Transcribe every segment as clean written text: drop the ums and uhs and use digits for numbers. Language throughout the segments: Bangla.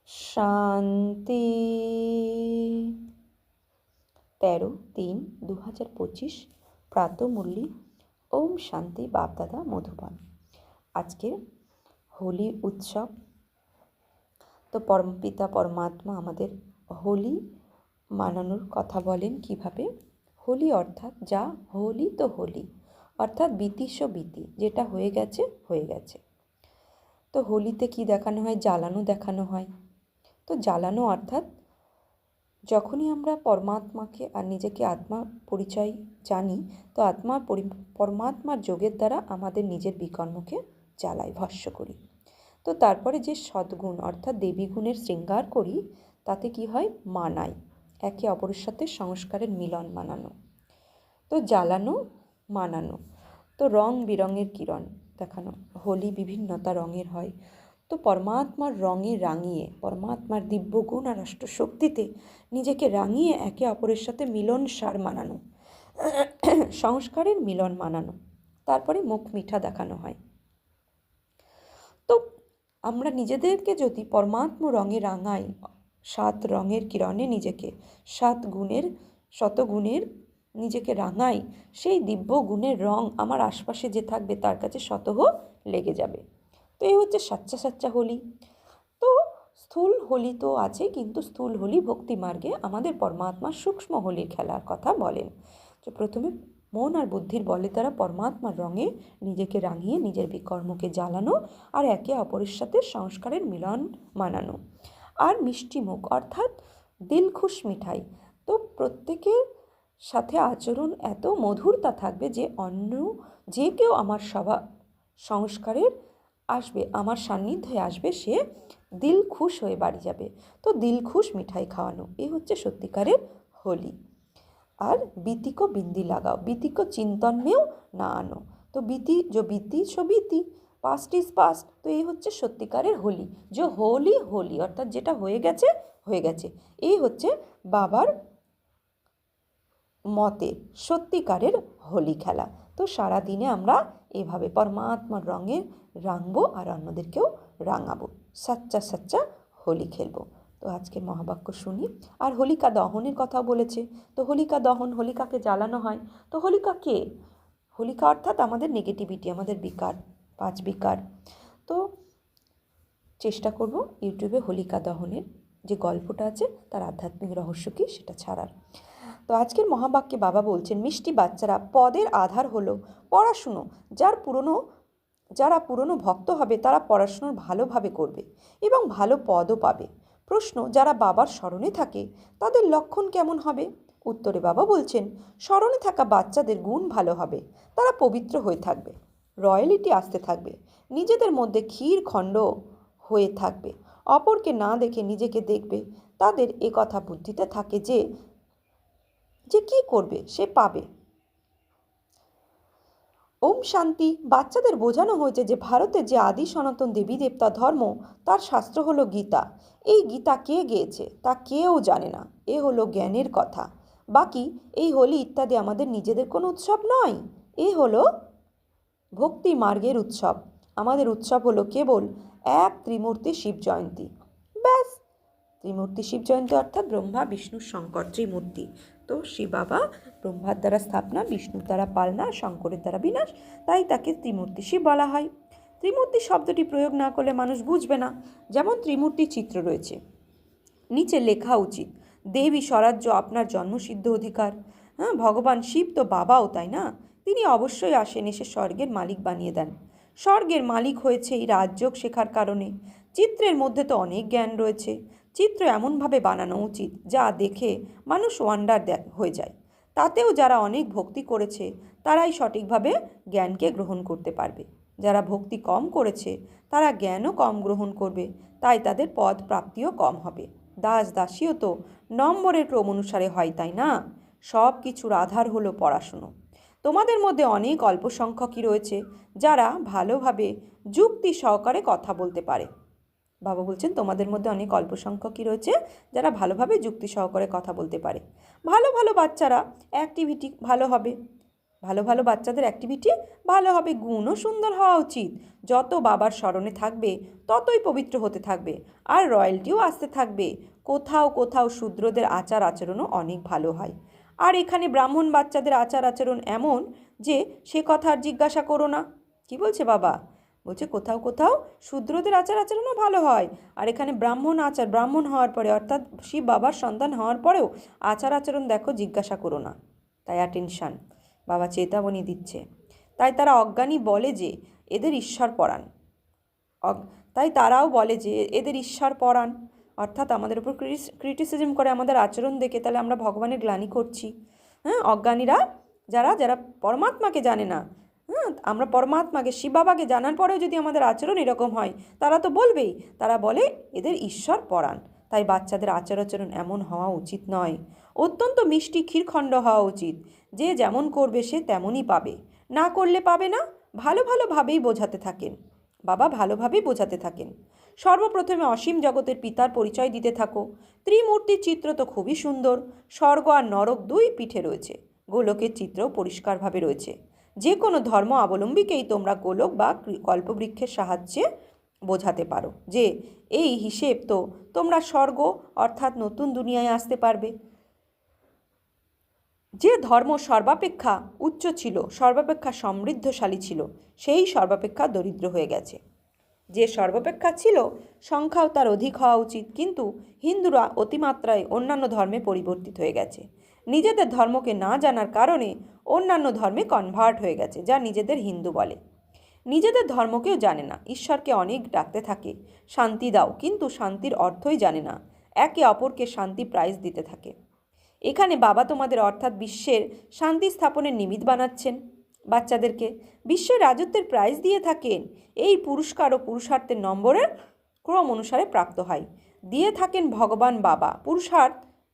শান্তি। 13-3-2025 প্রাতঃমূল্যি। ওম শান্তি। বাপদাদা মধুবন। আজকের হোলি উৎসব। তো পরমপিতা পরমাত্মা আমাদের হোলি মানানোর কথা বলেন কিভাবে। হোলি অর্থাৎ যা হোলি তো হোলি অর্থাৎ বিতিস্ব বিতি, যেটা হয়ে গেছে হয়ে গেছে। তো হোলিতে কি দেখানো হয়? জ্বালানো দেখানো হয়। তো জ্বালানো অর্থাৎ যখনই আমরা পরমাত্মাকে আর নিজেকে আত্মা পরিচয় জানি, তো পরমাত্মার যোগের দ্বারা আমাদের নিজের বিকর্মকে জ্বালাই, ভস্ম করি। তো তারপরে যে সদ্গুণ অর্থাৎ দেবী গুণের শৃঙ্গার করি, তাতে কি হয়? মানাই, একে অপরের সাথে সংস্কারের মিলন মানানো। তো জ্বালানো, মানানো। তো রং বেরঙের কিরণ দেখানো। হোলি বিভিন্নতা রঙের হয়। তো পরমাত্মার রঙে রাঙিয়ে, পরমাত্মার দিব্য গুণ আর অষ্টশক্তিতে নিজেকে রাঙিয়ে একে অপরের সাথে মিলনসার মানানো, সংস্কারের মিলন মানানো। তারপরে মুখ মিঠা দেখানো হয়। তো আমরা নিজেদেরকে যদি পরমাত্ম রঙে রাঙাই, 7 রঙের কিরণে নিজেকে, 7 গুণের শতগুণের নিজেকে রাঙাই, সেই দিব্য গুণের রং আমার আশপাশে যে থাকবে তার কাছে স্বতঃ লেগে যাবে। তো এই হচ্ছে সাচ্চা সাচ্চা হোলি। তো স্থূল হোলি তো আছে, কিন্তু স্থূল হোলি ভক্তি মার্গে আমাদের পরমাত্মার সূক্ষ্ম হোলির খেলার কথা বলেন। তো প্রথমে মন আর বুদ্ধির বলে দ্বারা পরমাত্মার রঙে নিজেকে রাঙিয়ে নিজের বিকর্মকে জ্বালানো আর একে অপরের সাথে সংস্কারের মিলন মানানো। আর মিষ্টি মুখ অর্থাৎ দিলখুশ মিঠাই। তো প্রত্যেকের সাথে আচরণ এত মধুরতা থাকবে যে অন্য যে কেউ আমার সংস্কারের আসবে, আমার সান্নিধ্যে আসবে, সে দিল খুশ হয়ে বাড়ি যাবে। তো দিল খুশ মিঠাই খাওয়ানো, এই হচ্ছে সত্যিকারের হোলি। আর बीती को बिंदी लगाओ, बीती को चिंतन में না আনো। তো बीती सो बीती, পাস্ট ইজ পাস্ট। তো এই হচ্ছে সত্যিকারের হোলি। যে হোলি হোলি অর্থাৎ যেটা হয়ে গেছে হয়ে গেছে। এই হচ্ছে বাবার মতে সত্যিকারের হোলি খেলা। তো সারা দিনে আমরা এভাবে পরমাত্মার রঙে রাঙবো আর অন্যদেরকেও রাঙাবো, সাচ্চা সাচ্চা হোলি খেলবো। তো আজকের মহাবাক্য শুনি। আর হোলিকা দহনের কথাও বলেছে। তো হোলিকা দহন, হোলিকাকে জ্বালানো হয়। তো হোলিকা কে? হোলিকা অর্থাৎ আমাদের নেগেটিভিটি, আমাদের বিকার, 5 বিকার। তো চেষ্টা করব ইউটিউবে হোলিকা দহনের যে গল্পটা আছে তার আধ্যাত্মিক রহস্য কী সেটা ছাড়ার। তো আজকের মহাবাক্যে বাবা বলছেন, মিষ্টি বাচ্চারা, পদের আধার হলো পড়াশুনো। যারা পুরনো ভক্ত হবে তারা পড়াশুনো ভালোভাবে করবে এবং ভালো পদও পাবে। প্রশ্ন, যারা বাবার স্মরণে থাকে তাদের লক্ষণ কেমন হবে? উত্তরে বাবা বলছেন, স্মরণে থাকা বাচ্চাদের গুণ ভালো হবে, তারা পবিত্র হয়ে থাকবে, রয়্যালিটি আসতে থাকবে, নিজেদের মধ্যে ক্ষীর খণ্ড হয়ে থাকবে, অপরকে না দেখে নিজেকে দেখবে। তাদের এ কথা বুদ্ধিতে থাকে যে কি করবে সে পাবে। ওম শান্তি। বাচ্চাদের বোঝানো হয়েছে যে ভারতের যে আদি সনাতন দেবী দেবতা ধর্ম, তার শাস্ত্র হলো গীতা। এই গীতা কে গেয়েছে তা কেউ জানে না, এ হলো জ্ঞানের কথা। বাকি এই হোলি ইত্যাদি আমাদের নিজেদের কোনো উৎসব নয়, এ হলো ভক্তি মার্গের উৎসব। আমাদের উৎসব হলো কেবল এক ত্রিমূর্তি শিব জয়ন্তী, ব্যাস। ত্রিমূর্তি শিব জয়ন্তী অর্থাৎ ব্রহ্মা বিষ্ণু শঙ্কর ত্রিমূর্তি। তো শিব বাবা ব্রহ্মার দ্বারা স্থাপনা, বিষ্ণুর দ্বারা পালনা, শঙ্করের দ্বারা বিনাশ, তাই তাকে ত্রিমূর্তি শিব বলা হয়। ত্রিমূর্তি শব্দটি প্রয়োগ না করলে মানুষ বুঝবে না। যেমন ত্রিমূর্তি চিত্র রয়েছে, নিচে লেখা উচিত, দেবী স্বরাজ্য আপনার জন্মসিদ্ধ অধিকার। হ্যাঁ, ভগবান শিব তো বাবাও, তাই না? তিনি অবশ্যই আসেন, এসে স্বর্গের মালিক বানিয়ে দেন। স্বর্গের মালিক হয়েছে এই রাজযোগ শেখার কারণে। চিত্রের মধ্যে তো অনেক জ্ঞান রয়েছে। চিত্র এমনভাবে বানানো উচিত যা দেখে মানুষ ওয়ান্ডার হয়ে যায়। তাতেও যারা অনেক ভক্তি করেছে তারাই সঠিকভাবে জ্ঞানকে গ্রহণ করতে পারবে। যারা ভক্তি কম করেছে তারা জ্ঞানও কম গ্রহণ করবে, তাই তাদের পদ প্রাপ্তিও কম হবে। দাস দাসীও তো নম্বরের ক্রম অনুসারে হয়, তাই না? সব কিছুর আধার হলো পড়াশুনো। তোমাদের মধ্যে অনেক অল্প সংখ্যকই রয়েছে যারা ভালোভাবে যুক্তি সহকারে কথা বলতে পারে। বাবা বলছেন, তোমাদের মধ্যে অনেক অল্প সংখ্যকই রয়েছে যারা ভালোভাবে যুক্তি সহকারে কথা বলতে পারে। ভালো ভালো বাচ্চারা অ্যাক্টিভিটি ভালো হবে, ভালো ভালো বাচ্চাদের অ্যাক্টিভিটি ভালো হবে, গুণও সুন্দর হওয়া উচিত। যত বাবার স্মরণে থাকবে ততই পবিত্র হতে থাকবে, আর রয়্যালটিও আসতে থাকবে। কোথাও কোথাও শূদ্রদের আচার আচরণও অনেক ভালো হয়। আর এখানে ব্রাহ্মণ বাচ্চাদের আচার আচরণ এমন যে সে কথা আর জিজ্ঞাসা করো না। কি বলছে বাবা? বলছে কোথাও কোথাও শূদ্রদের আচার আচরণও ভালো হয়, আর এখানে ব্রাহ্মণ হওয়ার পরে, অর্থাৎ শিব বাবার সন্তান হওয়ার পরেও আচার আচরণ দেখো, জিজ্ঞাসা করো না। তাই অ্যাটেনশান, বাবা চেতাবনী দিচ্ছে। তাই তারা অজ্ঞানী বলে যে এদের ঈশ্বর পরাণ, তাই তারাও বলে যে এদের ঈশ্বর পরাণ, অর্থাৎ আমাদের উপর ক্রিটিসিজম করে আমাদের আচরণ দেখে, তাহলে আমরা ভগবানের গ্লানি করছি। হ্যাঁ, অজ্ঞানীরা যারা যারা পরমাত্মাকে জানে না, হ্যাঁ, আমরা পরমাত্মাকে শিব বাবাকে জানার পরেও যদি আমাদের আচরণ এরকম হয়, তারা তো বলবেই, তারা বলে এদের ঈশ্বর পরাণ। তাই বাচ্চাদের আচার আচরণ এমন হওয়া উচিত নয়। অত্যন্ত মিষ্টি ক্ষীরখণ্ড হওয়া উচিত। যে যেমন করবে সে তেমনই পাবে, না করলে পাবে না। ভালোভাবেই বোঝাতে থাকেন বাবা, ভালোভাবেই বোঝাতে থাকেন। সর্বপ্রথমে অসীম জগতের পিতার পরিচয় দিতে থাকো। ত্রিমূর্তির চিত্র তো খুবই সুন্দর। স্বর্গ আর নরক দুই পিঠে রয়েছে। গোলকের চিত্রও পরিষ্কারভাবে রয়েছে। যে কোনো ধর্ম অবলম্বীকেই তোমরা গোলক বা কল্পবৃক্ষের সাহায্যে বোঝাতে পারো যে এই হিসেব তো তোমরা স্বর্গ অর্থাৎ নতুন দুনিয়ায় আসতে পারবে। যে ধর্ম সর্বাপেক্ষা উচ্চ ছিল, সর্বাপেক্ষা সমৃদ্ধশালী ছিল, সেই সর্বাপেক্ষা দরিদ্র হয়ে গেছে। যে সর্বাপেক্ষা ছিল, সংখ্যাও তার অধিক হওয়া উচিত, কিন্তু হিন্দুরা অতিমাত্রায় অন্যান্য ধর্মে পরিবর্তিত হয়ে গেছে। নিজেদের ধর্মকে না জানার কারণে অন্যান্য ধর্মে কনভার্ট হয়ে গেছে, যা নিজেদের হিন্দু বলে। নিজেদের ধর্মকেও জানে না, ঈশ্বরকে অনেক ডাকতে থাকে শান্তি দাও, কিন্তু শান্তির অর্থই জানে না। একে অপরকে শান্তি প্রাইজ দিতে থাকে। এখানে বাবা তোমাদের অর্থাৎ বিশ্বের শান্তি স্থাপনের নিমিত্ত বানাচ্ছেন বাচ্চাদেরকে। বিশ্বের রাজত্বের প্রাইজ দিয়ে থাকেন। এই পুরস্কার ও পুরুষার্থের নম্বরের ক্রম অনুসারে প্রাপ্ত হয়। দিয়ে থাকেন ভগবান বাবা।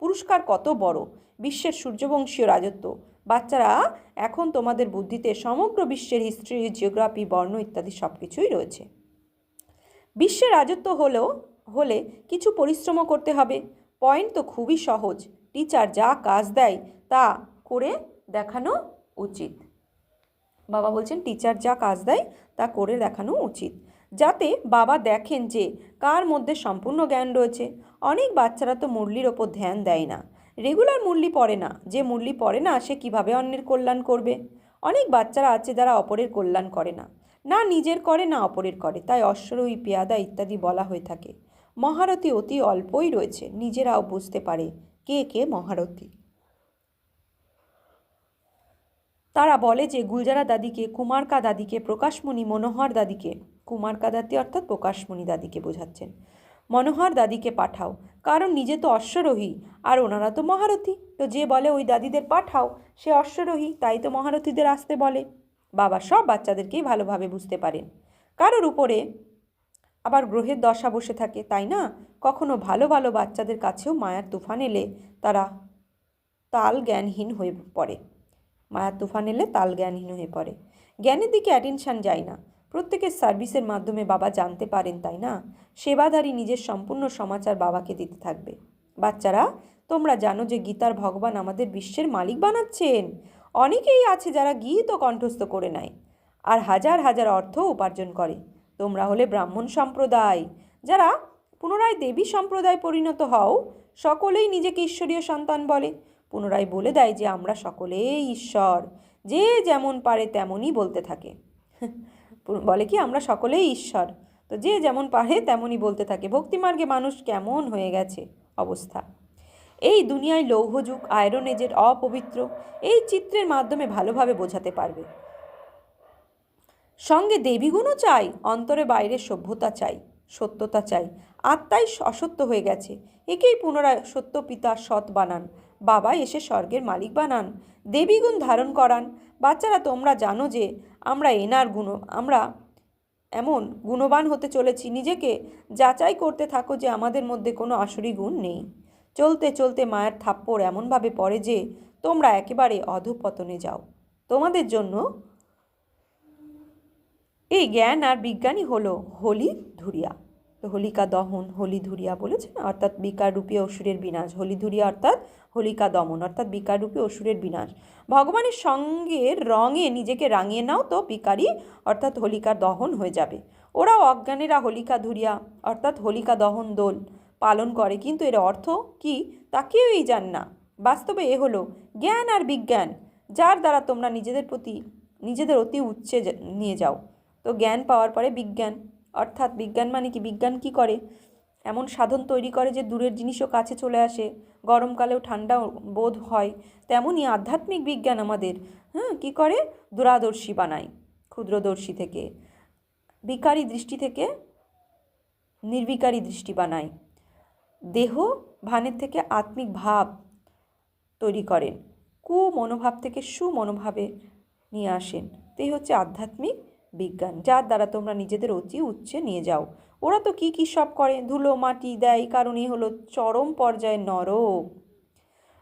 পুরস্কার কত বড়! বিশ্বের সূর্যবংশীয় রাজত্ব। বাচ্চারা, এখন তোমাদের বুদ্ধিতে সমগ্র বিশ্বের হিস্ট্রি, জিওগ্রাফি, বর্ণ ইত্যাদি সব কিছুই রয়েছে। বিশ্বের রাজত্ব হলে কিছু পরিশ্রমও করতে হবে। পয়েন্ট তো খুবই সহজ। টিচার যা কাজ দেয় তা করে দেখানো উচিত। বাবা বলছেন টিচার যা কাজ দেয় তা করে দেখানো উচিত, যাতে বাবা দেখেন যে কার মধ্যে সম্পূর্ণ জ্ঞান রয়েছে। অনেক বাচ্চারা তো মুরলির ওপর ধ্যান দেয় না, রেগুলার মুরলি পড়ে না। যে মুরলি পড়ে না সে কিভাবে অন্যের কল্যাণ করবে? অনেক বাচ্চারা আছে যারা অপরের কল্যাণ করে না, না নিজের করে না অপরের করে। তাই অশ্বরোহী, পেয়াদা ইত্যাদি বলা হয়ে থাকে। মহারথী অতি অল্পই রয়েছে, নিজেরাও বুঝতে পারে কে কে মহারথী। তারা বলে যে গুলজারা দাদিকে, কুমারকা দাদিকে, প্রকাশমণি মনোহর দাদিকে, কুমারকা দাদি অর্থাৎ প্রকাশমণি দাদিকে বোঝাচ্ছেন, মনোহর দাদিকে পাঠাও, কারণ নিজে তো অশ্বরোহী আর ওনারা তো মহারথী। তো যে বলে ওই দাদিদের পাঠাও সে অশ্বরোহী, তাই তো মহারথীদের আসতে বলে। বাবা সব বাচ্চাদেরকেই ভালোভাবে বুঝতে পারেন। কারোর উপরে আবার গ্রহের দশা বসে থাকে, তাই না? কখনো ভালো ভালো বাচ্চাদের কাছেও মায়ার তুফান এলে তারা তাল জ্ঞানহীন হয়ে পড়ে। মায়ার তুফান এলে তাল জ্ঞানহীন হয়ে পড়ে। জ্ঞানের দিকে অ্যাটেনশান যায় না। প্রত্যেকের সার্ভিসের মাধ্যমে বাবা জানতে পারেন, তাই না? সেবাধারী নিজের সম্পূর্ণ সমাচার বাবাকে দিতে থাকবে। বাচ্চারা, তোমরা জানো যে গীতার ভগবান আমাদের বিশ্বের মালিক বানাচ্ছেন। অনেকেই আছে যারা গীতও কণ্ঠস্থ করে নেয় আর হাজার হাজার অর্থ উপার্জন করে। তোমরা হলে ব্রাহ্মণ সম্প্রদায়, যারা পুনরায় দেবী সম্প্রদায় পরিণত হও। সকলেই নিজেকে ঈশ্বরীয় সন্তান বলে, পুনরায় বলে দেয় যে আমরা সকলেই ঈশ্বর। যে যেমন পারে তেমনই বলতে থাকে। বলে কি আমরা সকলেই ঈশ্বর, তো যে যেমন পারে তেমনই বলতে থাকে। ভক্তিমার্গে মানুষ কেমন হয়ে গেছে অবস্থা। এই দুনিয়ায় লৌহযুগ, আয়রন এজের অপবিত্র, এই চিত্রের মাধ্যমে ভালোভাবে বোঝাতে পারবে। সঙ্গে দেবীগুণও চাই, অন্তরে বাইরে সভ্যতা চাই, সত্যতা চাই। আত্মাই অসত্য হয়ে গেছে, একেই পুনরায় সত্য পিতা সৎ বানান। বাবা এসে স্বর্গের মালিক বানান, দেবীগুণ ধারণ করান। বাচ্চারা, তোমরা জানো যে আমরা আমরা এমন গুণবান হতে চলেছি। নিজেকে যাচাই করতে থাকো যে আমাদের মধ্যে কোনো আসরি গুণ নেই। চলতে চলতে মায়ের থাপ্পড় এমনভাবে পড়ে যে তোমরা একেবারে অধঃপতনে যাও। তোমাদের জন্য এই জ্ঞান আর বিজ্ঞানই হলো হোলি ধুরিয়া। তো হোলিকা দহন, হোলি ধুরিয়া বলেছে না, অর্থাৎ বিকাররূপী অসুরের বিনাশ। হোলি ধুরিয়া অর্থাৎ হোলিকা দমন, অর্থাৎ বিকাররূপী অসুরের বিনাশ। ভগবানের সঙ্গের রঙে নিজেকে রাঙিয়ে নাও, তো বিকারী অর্থাৎ হোলিকার দহন হয়ে যাবে। ওরাও অজ্ঞানীরা হোলিকা ধুরিয়া অর্থাৎ হোলিকা দহন দোল পালন করে, কিন্তু এর অর্থ কি তা কেউই জান না। বাস্তবে এ হলো জ্ঞান আর বিজ্ঞান, যার দ্বারা তোমরা নিজেদের অতি উচ্চে নিয়ে যাও। তো জ্ঞান পাওয়ার পরে বিজ্ঞান, অর্থাৎ বিজ্ঞান মানে কি, বিজ্ঞান কি করে, এমন সাধন তৈরি করে যে দূরের জিনিসও কাছে চলে আসে, গরমকালেও ঠান্ডা বোধ হয়। তেমনই আধ্যাত্মিক বিজ্ঞান আমাদের কি করে, দূরাদর্শী বানায়, ক্ষুদ্রদর্শী থেকে, বিকারী দৃষ্টি থেকে নির্বিকারী দৃষ্টি বানায়, দেহ ভানের থেকে আত্মিক ভাব তৈরি করেন, কুমনোভাব থেকে সুমনোভাবে নিয়ে আসেন। তো এই হচ্ছে আধ্যাত্মিক বিজ্ঞান, যার দ্বারা তোমরা নিজেদের অতি উচ্চে নিয়ে যাও। ওরা তো কী কী সব করে, ধুলো মাটি দেয়, কারণ এই হলো চরম পর্যায়ে নরক।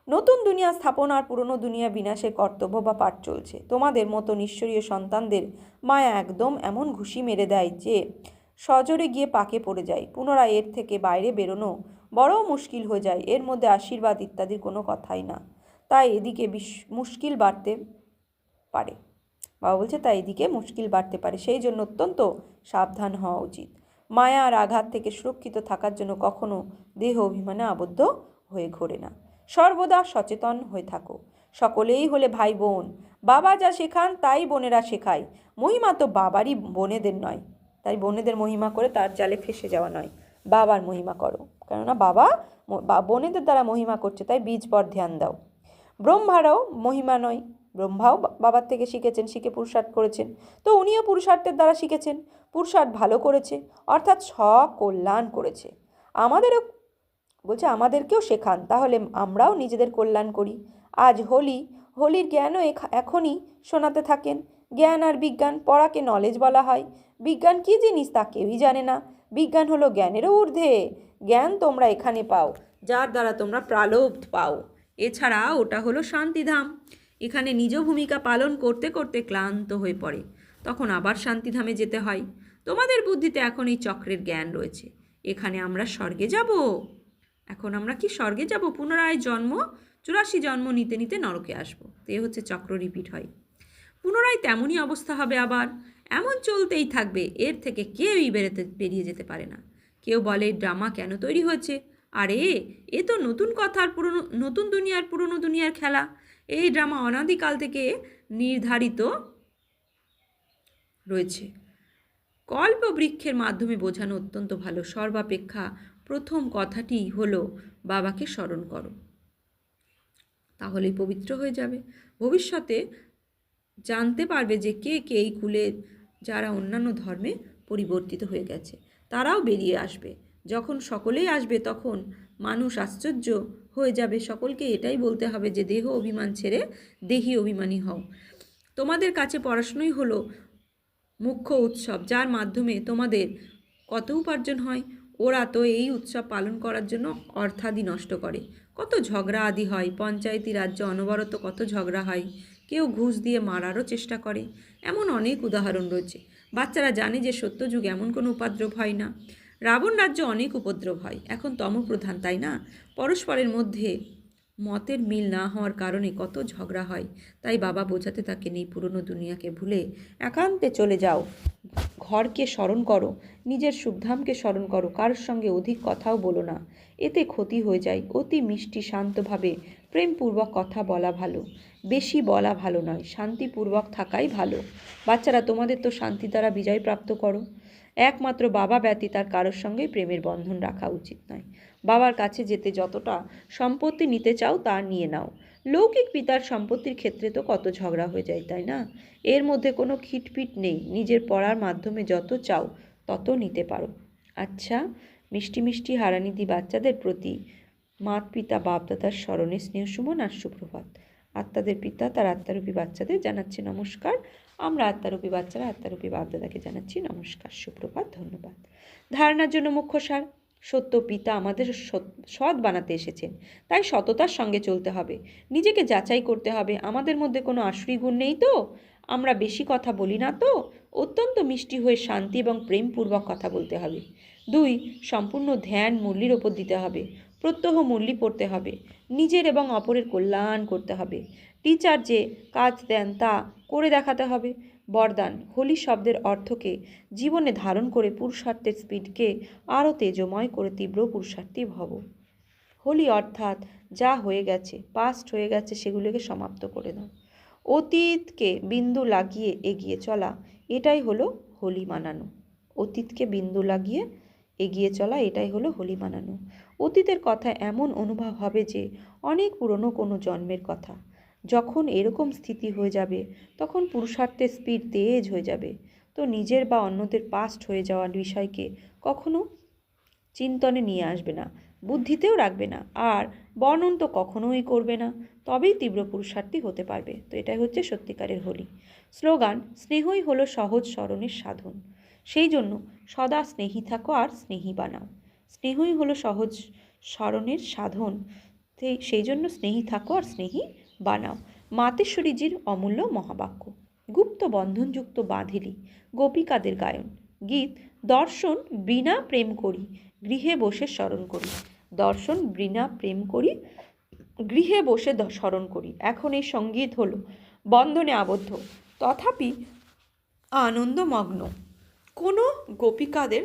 নতুন দুনিয়া স্থাপন আর পুরনো দুনিয়া বিনাশের কর্তব্য বা পাঠ চলছে। তোমাদের মতো নিঃশ্বরীয় সন্তানদের মায়া একদম এমন ঘুষি মেরে দেয় যে সজোরে গিয়ে পাকে পড়ে যায়। পুনরায় এর থেকে বাইরে বেরোনো বড় মুশকিল হয়ে যায়। এর মধ্যে আশীর্বাদ ইত্যাদির কোনো কথাই না। তাই এদিকে মুশকিল বাড়তে পারে। বাবা বলছে তাই এদিকে মুশকিল বাড়তে পারে, সেই জন্য অত্যন্ত সাবধান হওয়া উচিত। মায়া আর আঘাত থেকে সুরক্ষিত থাকার জন্য কখনো দেহ অভিমানে আবদ্ধ হয়ে ঘোরে না। সর্বদা সচেতন হয়ে থাকো। সকলেই হলে ভাই বোন। বাবা যা শেখান তাই বোনেরা শেখায়। মহিমা তো বাবারই, বোনেদের নয়। তাই বোনেদের মহিমা করে তার জালে ফেসে যাওয়া নয়, বাবার মহিমা করো, কেননা বাবা বোনেদের দ্বারা মহিমা করছে, তাই বীজ পর ধ্যান দাও। ব্রহ্মারাও মহিমা নয়, ব্রহ্মাও বাবার থেকে শিখেছেন, শিখে পুরুষার্থ করেছেন। তো উনিও পুরুষার্থের দ্বারা শিখেছেন, পুরুষার্থ ভালো করেছে, অর্থাৎ সকল্যাণ করেছে। আমাদেরও বলছে আমাদেরকেও শেখান, তাহলে আমরাও নিজেদের কল্যাণ করি। আজ হোলির জ্ঞানও এখনই শোনাতে থাকেন। জ্ঞান আর বিজ্ঞান, পড়াকে নলেজ বলা হয়। বিজ্ঞান কী জিনিস তা কেউই জানে না। বিজ্ঞান হলো জ্ঞানেরও ঊর্ধ্বে। জ্ঞান তোমরা এখানে পাও, যার দ্বারা তোমরা প্রালব্ধ পাও। এছাড়া ওটা হলো শান্তিধাম। এখানে নিজ ভূমিকা পালন করতে করতে ক্লান্ত হয়ে পড়ে, তখন আবার শান্তিধামে যেতে হয়। তোমাদের বুদ্ধিতে এখন এই চক্রের জ্ঞান রয়েছে। এখানে আমরা স্বর্গে যাব। এখন আমরা কি স্বর্গে যাব? পুনরায় 84 জন্ম নিতে নিতে নরকে আসবো। তো এ হচ্ছে চক্র রিপিট হয়। পুনরায় তেমনই অবস্থা হবে আবার, এমন চলতেই থাকবে। এর থেকে কেউই বেরিয়ে যেতে পারে না। কেউ বলে ড্রামা কেন তৈরি হয়েছে? আরে এ তো নতুন দুনিয়ার পুরনো দুনিয়ার খেলা। এই ড্রামা অনাদিকাল থেকে নির্ধারিত রয়েছে। কল্প বৃক্ষের মাধ্যমে বোঝানো অত্যন্ত ভালো। সর্বাপেক্ষা প্রথম কথাটি হলো বাবাকে স্মরণ করো, তাহলেই পবিত্র হয়ে যাবে। ভবিষ্যতে জানতে পারবে যে কে কে এই কুলের, যারা অন্যান্য ধর্মে পরিবর্তিত হয়ে গেছে, তারাও বেরিয়ে আসবে। যখন সকলেই আসবে তখন মানুষ আশ্চর্য হয়ে যাবে। সকলকে এটাই বলতে হবে যে দেহ অভিমান ছেড়ে দেহি অভিমানী হও। তোমাদের কাছে পড়াশুনোই হলো মুখ্য উৎসব, যার মাধ্যমে তোমাদের কত উপার্জন হয়। ওরা তো এই উৎসব পালন করার জন্য অর্থাদি নষ্ট করে, কত ঝগড়া আদি হয়। পঞ্চায়েতি রাজ্যে অনবরত কত ঝগড়া হয়, কেউ ঘুষ দিয়ে মারারও চেষ্টা করে। এমন অনেক উদাহরণ রয়েছে। বাচ্চারা জানে যে সত্যযুগে এমন কোনো উপদ্রব হয় না। রাবণ রাজ্যে অনেক উপদ্রব হয়, এখন তমপ্রধান, তাই না? পরস্পরের মধ্যে মতের মিল না হওয়ার কারণে কত ঝগড়া হয়। তাই বাবা বোঝাতে থাকেন এই পুরনো দুনিয়াকে ভুলে একান্তে চলে যাও, ঘরকে স্মরণ করো, নিজের সুখধামকে স্মরণ করো, কারোর সঙ্গে অধিক কথাও বলো না, এতে ক্ষতি হয়ে যায়। অতি মিষ্টি শান্তভাবে প্রেমপূর্বক কথা বলা ভালো, বেশি বলা ভালো নয়, শান্তিপূর্বক থাকাই ভালো। বাচ্চারা তোমাদের তো শান্তি দ্বারা বিজয় প্রাপ্ত করো। একমাত্র বাবা ব্যতীত আর কারোর সঙ্গেই প্রেমের বন্ধন রাখা উচিত নয়। বাবার কাছে যেতে যতটা সম্পত্তি নিতে চাও তা নিয়ে নাও। লৌকিক পিতার সম্পত্তির ক্ষেত্রে তো কত ঝগড়া হয়ে যায়, তাই না? এর মধ্যে কোনো খিটপিট নেই। নিজের পড়ার মাধ্যমে যত চাও তত নিতে পারো। আচ্ছা, মিষ্টি মিষ্টি হারানিধি বাচ্চাদের প্রতি মাত পিতা বাপদাদার স্মরণে স্নেহসুমন আর সুপ্রভাত। আত্মাদের পিতা তার আত্মারূপী বাচ্চাদের জানাচ্ছি নমস্কার। আমরা আত্মারূপী বাচ্চারা আত্মারূপী বাপদাদাকে জানাচ্ছি নমস্কার, সুপ্রভাত, ধন্যবাদ। ধারণার জন্য মুখ্য সার: সত্য পিতা আমাদের সৎ বানাতে এসেছেন, তাই সততার সঙ্গে চলতে হবে। নিজেকে যাচাই করতে হবে, আমাদের মধ্যে কোনো আসুরি গুণ নেই তো। আমরা বেশি কথা বলি না তো, অত্যন্ত মিষ্টি হয়ে শান্তি এবং প্রেমপূর্বক কথা বলতে হবে। 2, সম্পূর্ণ ধ্যান মুরলির ওপর দিতে হবে। প্রত্যহ মুরলি পড়তে হবে। নিজের এবং অপরের কল্যাণ করতে হবে। টিচার যে কাজ দেন তা করে দেখাতে হবে। বরদান, হোলি শব্দের অর্থকে জীবনে ধারণ করে পুরুষার্থের স্পিডকে আরও তেজময় করে তীব্র পুরুষার্থী ভব। হোলি অর্থাৎ যা হয়ে গেছে, পাস্ট হয়ে গেছে, সেগুলোকে সমাপ্ত করে দাও। অতীতকে বিন্দু লাগিয়ে এগিয়ে চলা, এটাই হলো হোলি মানানো। অতীতকে বিন্দু লাগিয়ে এগিয়ে চলা, এটাই হলো হোলি মানানো। অতীতের কথা এমন অনুভব হবে যে অনেক পুরনো কোনো জন্মের কথা। যখন এরকম স্থিতি হয়ে যাবে তখন পুরুষার্থের স্পিড তেজ হয়ে যাবে। তো নিজের বা অন্যদের পাস্ট হয়ে যাওয়ার বিষয়কে কখনো চিন্তনে নিয়ে আসবে না, বুদ্ধিতেও রাখবে না, আর বর্ণন তো কখনোই করবে না। তবেই তীব্র পুরুষার্থী হতে পারবে। তো এটাই হচ্ছে সত্যিকারের হোলি। স্লোগান, স্নেহই হলো সহজ স্মরণের সাধন। সেই জন্য সদা স্নেহী থাকো আর স্নেহী বানাও। স্নেহই হলো সহজ স্মরণের সাধন, সেই জন্য স্নেহী থাকো আর স্নেহী বানাও। মাতেশ্বরীজির অমূল্য মহাবাক্য। গুপ্ত বন্ধনযুক্ত বাঁধিলি গোপিকাদের গায়ন। গীত, দর্শন বিনা প্রেম করি গৃহে বসে স্মরণ করি। দর্শন বিনা প্রেম করি গৃহে বসে স্মরণ করি। এখন এই সঙ্গীত হলো বন্ধনে আবদ্ধ তথাপি আনন্দমগ্ন কোনো গোপিকাদের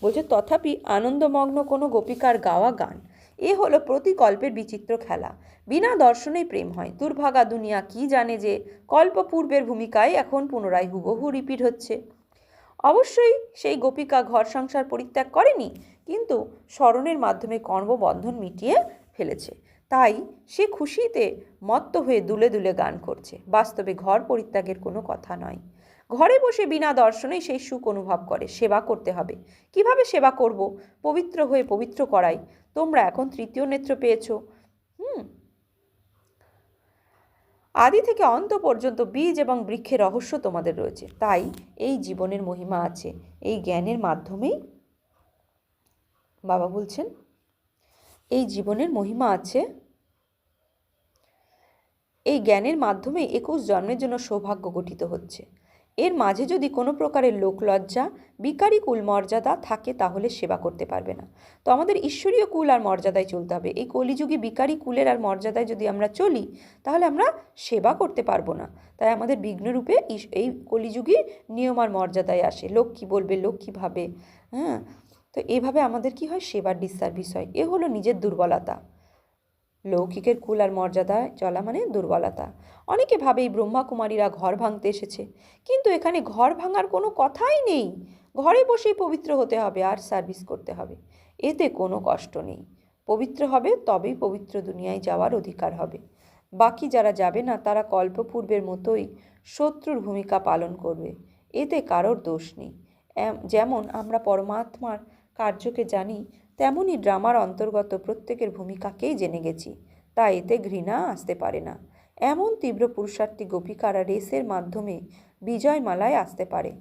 বলছে, তথাপি আনন্দমগ্ন কোনো গোপিকার গাওয়া গান। এ হলো প্রতিকল্পের বিচিত্র খেলা। বিনা দর্শনেই প্রেম হয়। দুর্ভাগা দুনিয়া কি জানে যে কল্প পূর্বের ভূমিকায় এখন পুনরায় হুবহু রিপিট হচ্ছে। অবশ্যই সেই গোপিকা ঘর সংসার পরিত্যাগ করেনি, কিন্তু স্মরণের মাধ্যমে কর্মবন্ধন মিটিয়ে ফেলেছে। তাই সে খুশিতে মত্ত হয়ে দুলে দুলে গান করছে। বাস্তবে ঘর পরিত্যাগের কোনো কথা নয়। ঘরে বসে বিনা দর্শনেই সেই সুখ অনুভব করে। সেবা করতে হবে। কিভাবে সেবা করব? পবিত্র হয়ে পবিত্র করাই। তোমরা এখন তৃতীয় নেত্র পেয়েছো। আদি থেকে অন্ত পর্যন্ত বীজ এবং বৃক্ষের রহস্য তোমাদের রয়েছে। তাই এই জীবনের মহিমা আছে এই জ্ঞানের মাধ্যমেই। বাবা বলছেন এই জীবনের মহিমা আছে এই জ্ঞানের মাধ্যমে 21 জন্মের জন্য সৌভাগ্য গঠিত হচ্ছে। এর মাঝে যদি কোনো প্রকারের লোকলজ্জা, বিকারী কুল মর্যাদা থাকে তাহলে সেবা করতে পারবে না। তো আমাদের ঈশ্বরীয় কুল আর মর্যাদায় চলতে হবে। এই কলিযুগে বিকারী কুলের আর মর্যাদায় যদি আমরা চলি তাহলে আমরা সেবা করতে পারবো না। তাই আমাদের বিঘ্নরূপে এই কলিযুগী নিয়ম আর মর্যাদায় আসে। লোক কী বলবে, লোক কী ভাবে, হ্যাঁ। তো এভাবে আমাদের কি হয়, সেবার ডিসসার্ভিস হয়। এ হলো নিজের দুর্বলতা। লৌকিকের কুল আর মর্যাদায় চলা মানে দুর্বলতা। অনেকে ভাবে এই ব্রহ্মাকুমারীরা ঘর ভাঙতে এসেছে, কিন্তু এখানে ঘর ভাঙার কোনো কথাই নেই। ঘরে বসেই পবিত্র হতে হবে আর সার্ভিস করতে হবে। এতে কোনো কষ্ট নেই। পবিত্র হবে তবেই পবিত্র দুনিয়ায় যাওয়ার অধিকার হবে। বাকি যারা যাবে না তারা কল্পপূর্বের মতোই শত্রুর ভূমিকা পালন করবে। এতে কারোর দোষ নেই। যেমন আমরা পরমাত্মার কার্যকে জানি, তেমনই ড্রামার অন্তর্গত প্রত্যেকের ভূমিকাকেই জেনে গেছি। তাই এতে ঘৃণা আসতে পারে না। এমন তীব্র পুরুষার্থী গোপিকারা রেসের মাধ্যমে বিজয়মালায় আসতে পারে।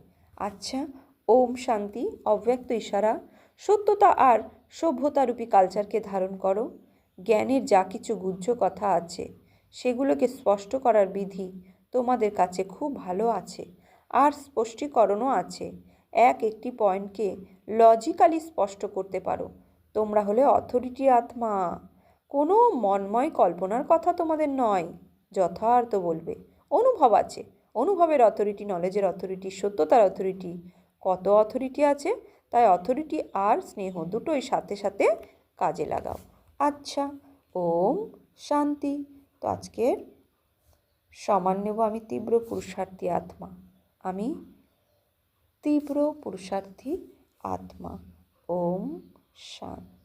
আচ্ছা, ওম শান্তি। অব্যক্ত ইশারা, সত্যতা আর সভ্যতারূপী কালচারকে ধারণ করো। জ্ঞানের যা কিছু গুহ্য কথা আছে সেগুলোকে স্পষ্ট করার বিধি তোমাদের কাছে খুব ভালো আছে, আর স্পষ্টীকরণও আছে। একটি পয়েন্টকে লজিক্যালি স্পষ্ট করতে পারো। তোমরা হলে অথরিটি আত্মা। কোনো মনময় কল্পনার কথা তোমাদের নয়, যথার্থ বলবে। অনুভব আছে, অনুভবের অথরিটি, নলেজের অথরিটি, সত্যতার অথরিটি। কত অথরিটি আছে, তাই অথরিটি আর স্নেহ দুটোই সাথে সাথে কাজে লাগাও। আচ্ছা, ওম শান্তি। তো আজকের সমান নেব আমি তীব্র পুরুষার্থী আত্মা। আমি তীব্র পুরুষার্থী আত্মা। ওম শান্তি।